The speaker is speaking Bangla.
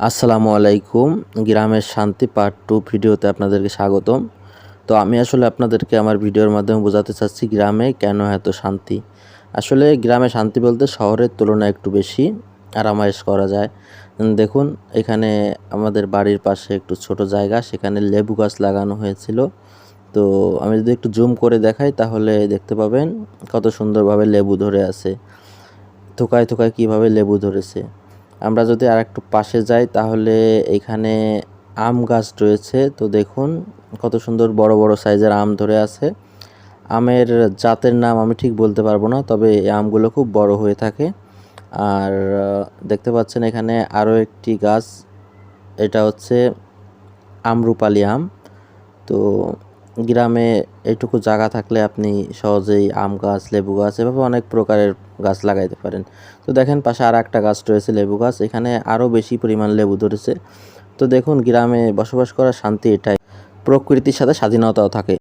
আসসালামু আলাইকুম। গ্রামের শান্তি পার্ট 2 ভিডিওতে আপনাদেরকে স্বাগতম। তো আমি আসলে আপনাদেরকে আমার ভিডিওর মাধ্যমে বোঝাতে চাচ্ছি গ্রামে কেন এত শান্তি। আসলে গ্রামে শান্তি বলতে শহরের তুলনায় একটু বেশি আরামায়েশ করা যায়। দেখুন এখানে আমাদের বাড়ির পাশে একটু ছোট জায়গা, সেখানে লেবু গাছ লাগানো হয়েছিল। তো আমি যদি একটু জুম করে দেখাই তাহলে দেখতে পাবেন কত সুন্দরভাবে লেবু ধরে আছে। থোকায় থোকায় কীভাবে লেবু ধরেছে। আমরা যদি আরেকটু পাশে যাই তাহলে এখানে আম গাছ রয়েছে। তো দেখুন কত সুন্দর বড় বড় সাইজের আম ধরে আছে। আমের জাতের নাম আমি ঠিক বলতে পারবো না, তবে এই আমগুলো খুব বড় হয়ে থাকে। আর দেখতে পাচ্ছেন এখানে আরও একটি গাছ, এটা হচ্ছে আমরুপালি আম। তো গ্রামে এইটুকু জায়গা থাকলে আপনি সহজেই আম গাছ, লেবু গাছ এভাবে অনেক প্রকারের গাছ লাগাইতে পারেন। তো দেখেন পাশে আর একটা গাছ রয়েছে লেবু গাছ, এখানে আরও বেশি পরিমাণ লেবু ধরেছে। তো দেখুন গ্রামে বসবাস করার শান্তি এটাই, প্রকৃতির সাথে স্বাধীনতাও থাকে।